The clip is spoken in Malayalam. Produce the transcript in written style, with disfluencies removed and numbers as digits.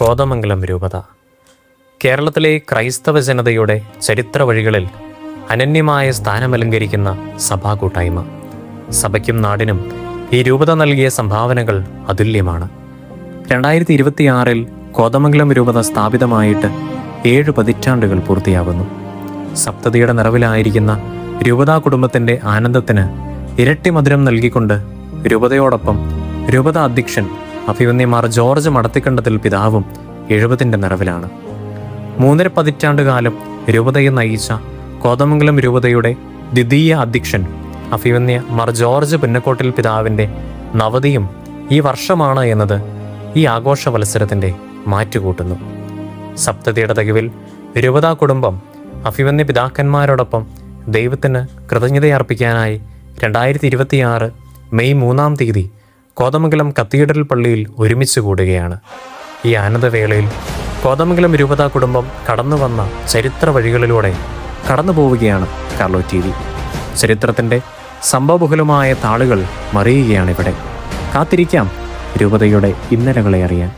കോതമംഗലം രൂപത. കേരളത്തിലെ ക്രൈസ്തവ ജനതയുടെ ചരിത്ര വഴികളിൽ അനന്യമായ സ്ഥാനമലങ്കരിക്കുന്ന സഭാ കൂട്ടായ്മ. സഭയ്ക്കും നാടിനും ഈ രൂപത നൽകിയ സംഭാവനകൾ അതുല്യമാണ്. 2026 കോതമംഗലം രൂപത സ്ഥാപിതമായിട്ട് 7 പതിറ്റാണ്ടുകൾ പൂർത്തിയാകുന്നു. സപ്തതിയുടെ നിറവിലായിരിക്കുന്ന രൂപതാ കുടുംബത്തിൻ്റെ ആനന്ദത്തിന് ഇരട്ടി മധുരം നൽകിക്കൊണ്ട് രൂപതയോടൊപ്പം രൂപത അധ്യക്ഷൻ അഭിവന്യമാർ ജോർജ് മടത്തിക്കണ്ടത്തിൽ പിതാവും 70ൻ്റെ നിറവിലാണ്. 3.5 പതിറ്റാണ്ടുകാലം രൂപതയെ നയിച്ച കോതമംഗലം രൂപതയുടെ ദ്വിതീയ അധ്യക്ഷൻ അഭിവന്യ മാർ ജോർജ് പുന്നക്കോട്ടിൽ പിതാവിൻ്റെ നവതിയും ഈ വർഷമാണ് എന്നത് ഈ ആഘോഷ മത്സരത്തിൻ്റെ മാറ്റുകൂട്ടുന്നു. സപ്തതിയുടെ തികവിൽ രൂപതാ കുടുംബം അഭിവന്യ പിതാക്കന്മാരോടൊപ്പം ദൈവത്തിന് കൃതജ്ഞതയർപ്പിക്കാനായി 2026 മെയ് 3-ാം തീയതി കോതമംഗലം കത്തീഡ്രൽ പള്ളിയിൽ ഒരുമിച്ച് കൂടുകയാണ്. ഈ ആനന്ദവേളയിൽ കോതമംഗലം രൂപതാ കുടുംബം കടന്നു വന്ന ചരിത്ര വഴികളിലൂടെ കടന്നു പോവുകയാണ് കാർലോ TV. ചരിത്രത്തിൻ്റെ സംഭവബഹുലമായ താളുകൾ മറിയുകയാണിവിടെ. കാത്തിരിക്കാം രൂപതയുടെ ഇന്നലകളെ അറിയാൻ.